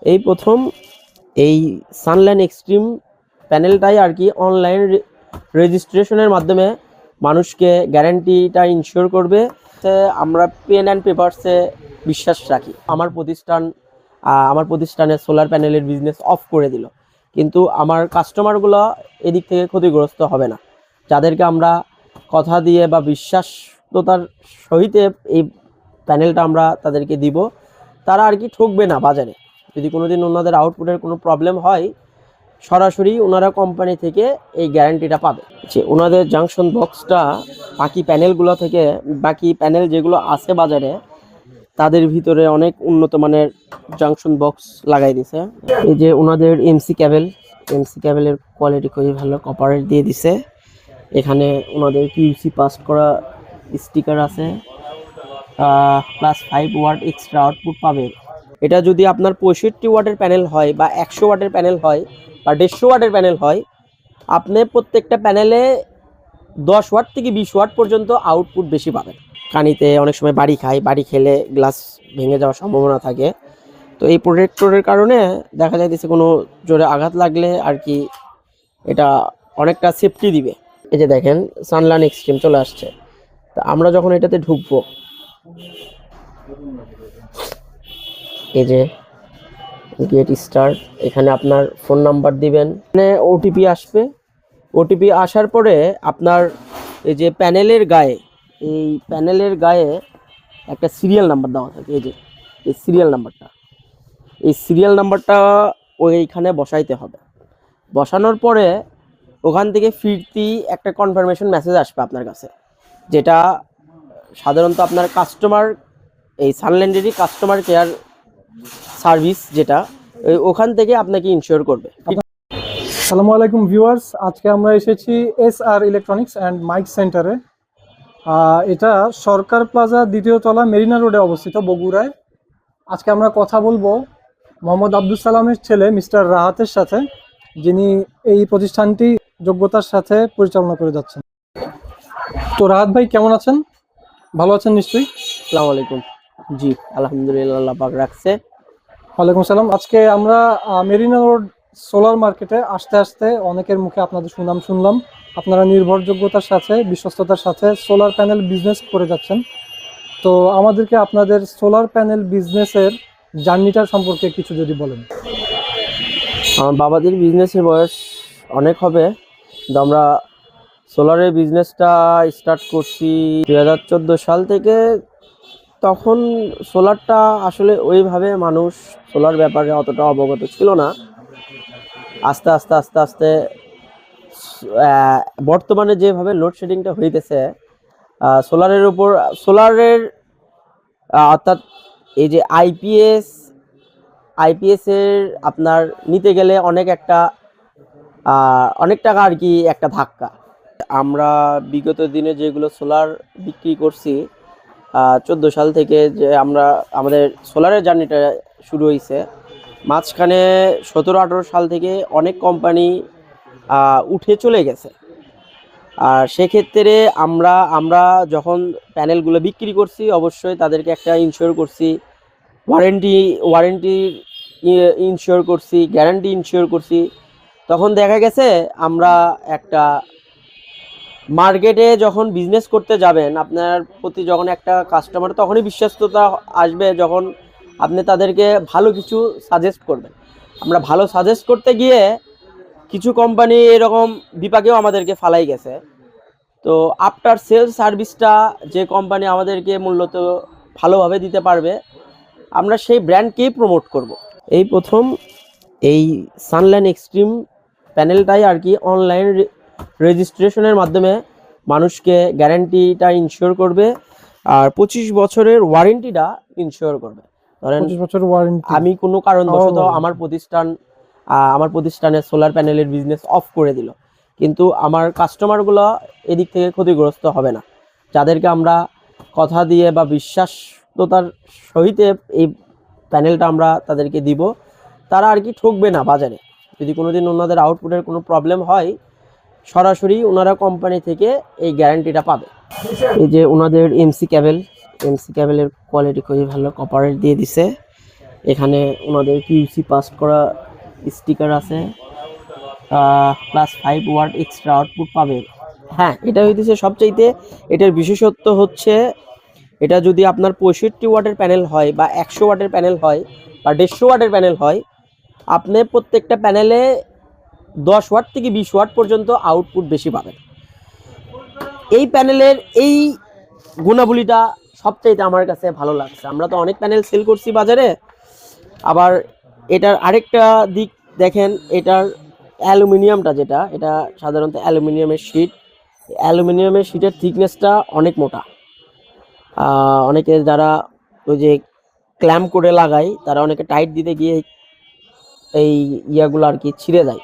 এই প্রথম এই সানলাইন এক্সট্রিম প্যানেলটাই আর কি অনলাইন রেজিস্ট্রেশনের মাধ্যমে মানুষকে গ্যারান্টিটা ইনশিওর করবে। আমরা পেন অ্যান্ড পেপারসে বিশ্বাস রাখি। আমার প্রতিষ্ঠানে সোলার প্যানেলের বিজনেস অফ করে দিল, কিন্তু আমার কাস্টমারগুলো এদিক থেকে ক্ষতিগ্রস্ত হবে না। যাদেরকে আমরা কথা দিয়ে বা বিশ্বাসতার সহিত এই প্যানেলটা আমরা তাদেরকে দিব, তারা আর কি ঠকবে না বাজারে। যদি কোনোদিন ওনাদের আউটপুটের কোনো প্রবলেম হয়, সরাসরি ওনারা কোম্পানি থেকে এই গ্যারান্টিটা পাবে যে ওনাদের জাংশন বক্সটা বাকি প্যানেলগুলো থেকে, বাকি প্যানেল যেগুলো আছে বাজারে তাদের ভিতরে অনেক উন্নত মানের জাংশন বক্স লাগাই দিছে। এই যে ওনাদের এমসি ক্যাবেলের কোয়ালিটি খুবই ভালো, কপারের দিয়ে দিছে। এখানে ওনাদের কিউসি পাস করা স্টিকার আছে, +5 ওয়াট এক্সট্রা আউটপুট পাবে। এটা যদি আপনার 65 ওয়াটের প্যানেল হয় বা 100 ওয়াটের প্যানেল হয় বা 150 ওয়াটের প্যানেল হয়, আপনি প্রত্যেকটা প্যানেলে 10 ওয়াট থেকে 20 ওয়াট পর্যন্ত আউটপুট বেশি পাবেন। কানিতে অনেক সময় বাড়ি খেলে গ্লাস ভেঙে যাওয়ার সম্ভাবনা থাকে। তো এই প্রোটেক্টরের কারণে দেখা যাইতেছে কোনো জোরে আঘাত লাগলে আর কি এটা অনেকটা সেফটি দিবে। এই যে দেখেন সানলাইন এক্সট্রিম চলে আসছে। তা আমরা যখন এটাতে ঢুকবো, এই যে গেট স্টার্ট, এখানে আপনার ফোন নাম্বার দিবেন, এখানে ওটিপি আসবে। ওটিপি আসার পরে আপনার এই যে প্যানেলের গায়ে একটা সিরিয়াল নাম্বার দেওয়া থাকে। এই যে এই সিরিয়াল নাম্বারটা ওইখানে বসাইতে হবে। বসানোর পরে ওখান থেকে ফিরতি একটা কনফার্মেশন মেসেজ আসবে আপনার কাছে, যেটা সাধারণত আপনার এই সানল্যান্ডেরই কাস্টমার কেয়ার সার্ভিস, যেটা ওখান থেকে আপনাকে ইনশিওর করবে। আসসালামু আলাইকুম ভিউয়ার্স, আজকে আমরা এসেছি SR ইলেকট্রনিক্স অ্যান্ড মাইক সেন্টারে। এটা সরকার প্লাজা 2য় তলা, মেরিনা রোডে অবস্থিত, বগুড়ায়। আজকে আমরা কথা বলবো মোহাম্মদ আব্দুল সালামের ছেলে মিস্টার রাহাতের সাথে, যিনি এই প্রতিষ্ঠানটি যোগ্যতার সাথে পরিচালনা করে যাচ্ছেন। তো রাহাত ভাই কেমন আছেন? ভালো আছেন নিশ্চয়ই? আসসালামু আলাইকুম। জি আলহামদুলিল্লাহ, আল্লাহ পাক রাখছে। ওয়ালাইকুম সালাম। আজকে আমরা মেরিনা রোড সোলার মার্কেটে আসতে আসতে অনেকের মুখে আপনাদের সুনাম শুনলাম। আপনারা নির্ভরযোগ্যতার সাথে, বিশ্বস্ততার সাথে সোলার প্যানেল বিজনেস করে যাচ্ছেন। তো আমাদেরকে আপনাদের সোলার প্যানেল বিজনেসের জার্নিটার সম্পর্কে কিছু যদি বলেন। আমার বাবাদের বিজনেসের বয়স অনেক হবে, কিন্তু আমরা সোলারের বিজনেসটা স্টার্ট করছি 2014 সাল থেকে। তখন সোলারটা আসলে ওইভাবে মানুষ সোলার ব্যাপারে অতটা অবগত ছিল না। আস্তে আস্তে আস্তে আস্তে বর্তমানে যেভাবে লোডশেডিংটা হইতেছে, সোলারের অর্থাৎ এই যে আইপিএস এর আপনার নিতে গেলে অনেক টাকা আর কি একটা ধাক্কা। আমরা বিগত দিনে যেগুলো সোলার বিক্রি করছি, 14 সাল থেকে যে আমাদের সোলারের জার্নিটা শুরু হয়েছে, মাঝখানে 17-18 সাল থেকে অনেক কোম্পানি উঠে চলে গেছে। আর সেক্ষেত্রে আমরা যখন প্যানেলগুলো বিক্রি করছি, অবশ্যই তাদেরকে একটা ইনশিওর করছি, ওয়ারেন্টি ইনশিওর করছি, গ্যারান্টি ইনশিওর করছি। তখন দেখা গেছে আমরা একটা মার্কেটে যখন বিজনেস করতে যাবেন, আপনার প্রতি যখন একটা কাস্টমার, তখনই বিশ্বস্ততা আসবে যখন আপনি তাদেরকে ভালো কিছু সাজেস্ট করবেন। আমরা ভালো সাজেস্ট করতে গিয়ে কিছু কোম্পানি এরকম বিপাকেও আমাদেরকে ফালাই গেছে। তো আফটার সেলস সার্ভিসটা যে কোম্পানি আমাদেরকে মূলত ভালোভাবে দিতে পারবে, আমরা সেই ব্র্যান্ডকেই প্রমোট করব। এই প্রথম এই সানলাইন এক্সট্রিম প্যানেলটাই আর কি অনলাইন রেজিস্ট্রেশনের মাধ্যমে মানুষকে গ্যারান্টিটা ইনশিওর করবে, আর 25 বছরের ওয়ারেন্টিটা ইনশিওর করবে। ধরেন 25 বছর ওয়ারেন্টি। আমি কোনো কারণবশত আমার প্রতিষ্ঠানে সোলার প্যানেলের বিজনেস অফ করে দিল, কিন্তু আমার কাস্টমারগুলো এদিক থেকে ক্ষতিগ্রস্ত হবে না। যাদেরকে আমরা কথা দিয়ে বা বিশ্বাসতার সহিত এই প্যানেলটা আমরা তাদেরকে দিব, তারা আর কি ঠকবে না বাজারে। যদি কোনোদিন ওনাদের আউটপুটের কোনো প্রবলেম হয়, সরাসরি ওনারা কোম্পানি থেকে এই গ্যারান্টিটা পাবে। এই যে ওনাদের এমসি ক্যাবেলের কোয়ালিটি খুবই ভালো, কপারের দিয়ে দিছে। এখানে ওনাদের কিউসি পাস করা স্টিকার আছে, +5 ওয়াট এক্সট্রা আউটপুট পাবে। হ্যাঁ, এটা হইতেছে সবচাইতে, এটার বিশেষত্ব হচ্ছে এটা যদি আপনার 65 ওয়াটের প্যানেল হয় বা 100 ওয়াটের প্যানেল হয় বা 150 ওয়াটের প্যানেল হয়, আপনি প্রত্যেকটা প্যানেলে 10 ওয়াট থেকে 20 ওয়াট পর্যন্ত আউটপুট বেশি পাবেন। এই প্যানেলের এই গুণাবলীটা সবচাইতে আমার কাছে ভালো লাগছে। আমরা তো অনেক প্যানেল সেল করছি বাজারে, আবার এটার আরেকটা দিক দেখেন, এটার অ্যালুমিনিয়ামটা যেটা, এটা সাধারণত অ্যালুমিনিয়ামের শিট, অ্যালুমিনিয়ামের শিটের থিকনেসটা অনেক মোটা। অনেকে যারা ওই যে ক্ল্যাম্প করে লাগায়, তারা অনেকে টাইট দিতে গিয়ে এই ইয়াগুলো আর কি ছিঁড়ে যায়।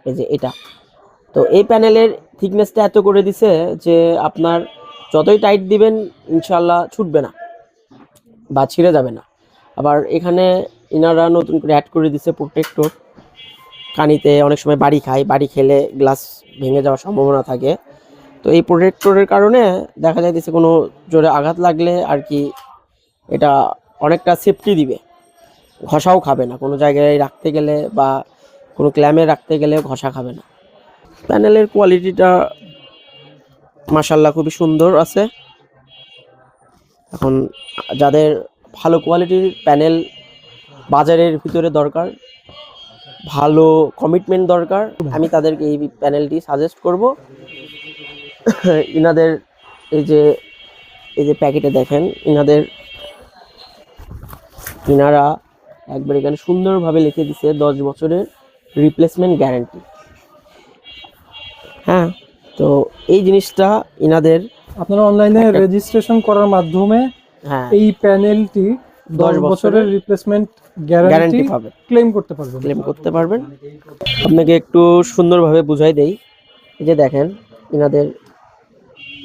এই যে এটা, তো এই প্যানেলের থিকনেসটা এত করে দিছে যে আপনার যতই টাইট দিবেন ইনশাল্লাহ ছুটবে না বা ছিঁড়ে যাবে না। আবার এখানে ইনারা নতুন করে অ্যাড করে দিছে প্রোটেক্টর। কানিতে অনেক সময় বাড়ি খায়, বাড়ি খেলে গ্লাস ভেঙে যাওয়ার সম্ভাবনা থাকে, তো এই প্রোটেক্টরের কারণে দেখা যাইতেছে কোনো জোরে আঘাত লাগলে আর কি এটা অনেকটা সেফটি দিবে, ঘষাও খাবে না, কোনো জায়গায় রাখতে গেলে বা কোনো ক্ল্যামে রাখতে গেলে ঘষা খাবে না। প্যানেলের কোয়ালিটিটা মাশাআল্লাহ খুবই সুন্দর আছে। এখন যাদের ভালো কোয়ালিটির প্যানেল বাজারের ভিতরে দরকার, ভালো কমিটমেন্ট দরকার, আমি তাদেরকে এই প্যানেলটি সাজেস্ট করব। ইনাদের এই যে প্যাকেটে দেখেন, ইনারা একবার এখানে সুন্দরভাবে লিখে দিছে 10 বছরের রিপ্লেসমেন্ট গ্যারান্টি। হ্যাঁ, তো এই জিনিসটা ইনাদের আপনারা অনলাইনে রেজিস্ট্রেশন করার মাধ্যমে হ্যাঁ এই প্যানেলটি 10 বছরের রিপ্লেসমেন্ট গ্যারান্টি পাবে, ক্লেম করতে পারবেন। আপনাকে একটু সুন্দরভাবে বুঝাই দেই। এই যে দেখেন, ইনাদের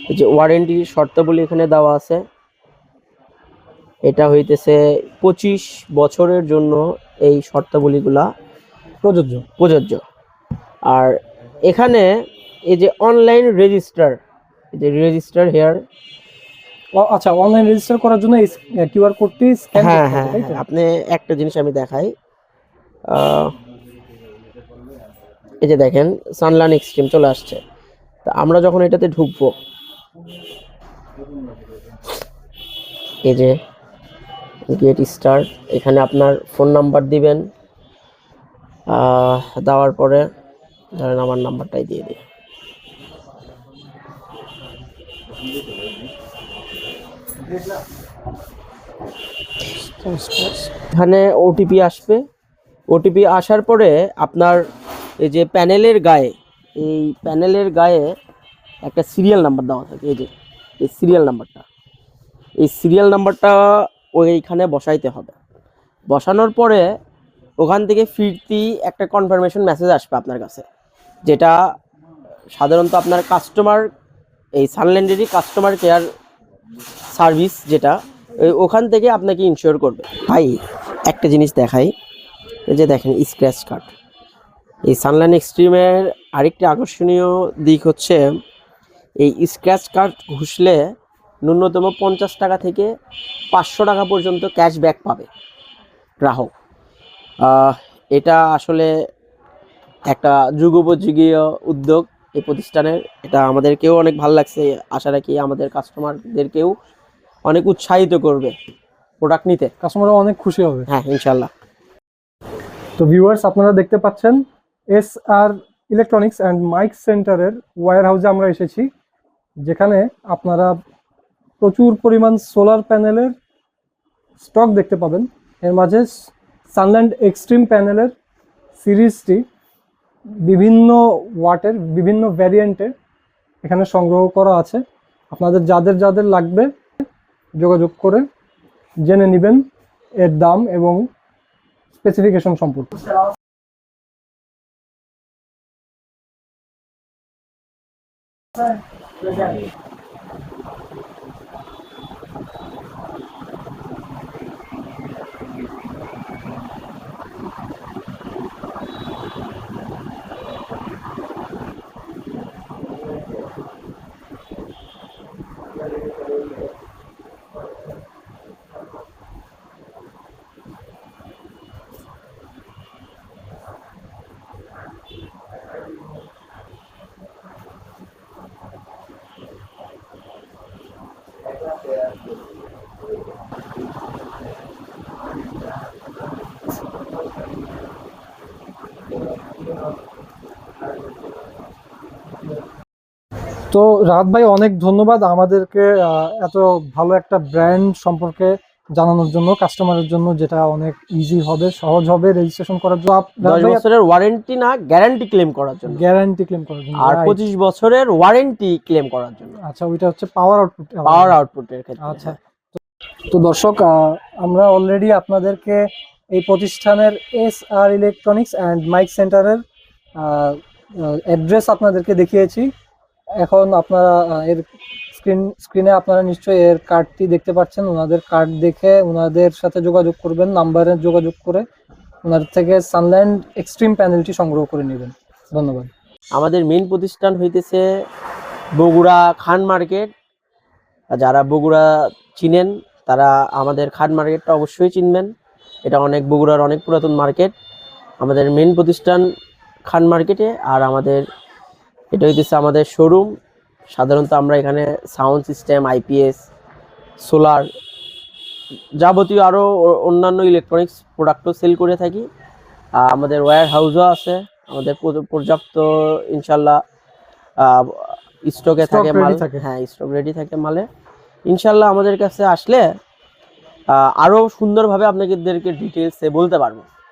এই যে ওয়ারেন্টি শর্তাবলী এখানে দেওয়া আছে, এটা হইতেছে 25 বছরের জন্য এই শর্তাবলীগুলা প্রযোজ্য। আর এখানে এই যে অনলাইন রেজিস্টার, এই যে রেজিস্টার হেয়ার, আচ্ছা, অনলাইন রেজিস্টার করার জন্য কিউআর কোডটি স্ক্যান করতে হবে, তাই তো? আপনি একটা জিনিস আমি দেখাই, এই যে দেখেন সানলান এক্সট্রিম চলে আসছে। তা আমরা যখন এটাতে ঢুকবো, এই যে গেট স্টার্ট, এখানে আপনার ফোন নাম্বার দিবেন, দেওয়ার পরে ধরেন আমার নাম্বারটাই দিয়ে দিই। এখানে ওটিপি আসবে, ওটিপি আসার পরে আপনার এই যে প্যানেলের গায়ে একটা সিরিয়াল নাম্বার দেওয়া থাকে। এই যে এই সিরিয়াল নাম্বারটা ওইখানে বসাইতে হবে। বসানোর পরে ওখান থেকে ফিরতি একটা কনফার্মেশন মেসেজ আসবে আপনার কাছে, যেটা সাধারণত আপনার কাস্টমার, এই সানল্যান্ডেরই কাস্টমার কেয়ার সার্ভিস, যেটা ওখান থেকে আপনাকে ইনশিওর করবে। ভাই একটা জিনিস দেখাই, এই যে দেখেন স্ক্র্যাচ কার্ড। এই সানল্যান্ড এক্সট্রিমের আরেকটি আকর্ষণীয় দিক হচ্ছে এই স্ক্র্যাচ কার্ড ঘুষলে ন্যূনতম 50 টাকা থেকে 500 টাকা পর্যন্ত ক্যাশব্যাক পাবে গ্রাহক। এটা আসলে একটা যুগোপযোগীয় উদ্যোগ এই প্রতিষ্ঠানের, এটা আমাদেরকেও অনেক ভালো লাগছে। আশা রাখি আমাদের কাস্টমারদেরকেও অনেক উৎসাহিত করবে প্রোডাক্ট নিতে, কাস্টমাররা অনেক খুশি হবে। হ্যাঁ ইনশাল্লাহ। তো ভিউয়ার্স, আপনারা দেখতে পাচ্ছেন SR ইলেকট্রনিক্স অ্যান্ড মাইক সেন্টারের ওয়্যার হাউসে আমরা এসেছি, যেখানে আপনারা প্রচুর পরিমাণ সোলার প্যানেলের স্টক দেখতে পাবেন। এর মাঝে সানল্যান্ড এক্সট্রিম প্যানেলের সিরিজটি বিভিন্ন ওয়াটের, বিভিন্ন ভ্যারিয়েন্টের এখানে সংগ্রহ করা আছে। আপনাদের যাদের যাদের লাগবে যোগাযোগ করে জেনে নেবেন এর দাম এবং স্পেসিফিকেশন সম্পর্কে। রাহাত ভাই, অনেক ধন্যবাদ আমাদেরকে এত ভালো একটা ব্র্যান্ড সম্পর্কে জানানোর জন্য, কাস্টমারের জন্য, যেটা অনেক ইজি হবে, সহজ হবে রেজিস্ট্রেশন করার জন্য। 10 বছরের ওয়ারেন্টি না, গ্যারান্টি ক্লেম করার জন্য। গ্যারান্টি ক্লেম করার জন্য, আর right? 25 বছরের ওয়ারেন্টি ক্লেম করার জন্য। আচ্ছা, ওইটা হচ্ছে পাওয়ার আউটপুট। পাওয়ার আউটপুটের ক্ষেত্রে। আচ্ছা, তো দর্শক, আমরা অলরেডি আপনাদেরকে এই প্রতিষ্ঠানের SR ইলেকট্রনিক্স অ্যান্ড মাইক সেন্টারের অ্যাড্রেস আপনাদেরকে দেখিয়েছি। এখন আপনারা এর স্ক্রিনে আপনারা নিশ্চয়ই এর কার্ডটি দেখতে পাচ্ছেন। ওনাদের কার্ড দেখে ওনাদের সাথে যোগাযোগ করবেন, নাম্বারে যোগাযোগ করে ওনাদের থেকে সানল্যান্ড এক্সট্রিম প্যানেলটি সংগ্রহ করে নেবেন। ধন্যবাদ। আমাদের মেইন প্রতিষ্ঠান হইতেছে বগুড়া খান মার্কেট। যারা বগুড়া চিনেন তারা আমাদের খান মার্কেটটা অবশ্যই চিনবেন। এটা অনেক বগুড়ার অনেক পুরাতন মার্কেট। আমাদের মেইন প্রতিষ্ঠান খান মার্কেটে। আর আমাদের এটা হইতেছে আমাদের শোরুম। সাধারণত আমরা এখানে সাউন্ড সিস্টেম, IPS, সোলার, যাবতীয় আরও অন্যান্য ইলেকট্রনিক্স প্রোডাক্টও সেল করে থাকি। আমাদের ওয়্যার হাউসও আছে। আমাদের পর্যাপ্ত ইনশাল্লাহ স্টকে থাকে মাল। হ্যাঁ, স্টক রেডি থাকে মালে। ইনশাল্লাহ আমাদের কাছে আসলে আরও সুন্দরভাবে আপনাদেরকে ডিটেলসে বলতে পারবো।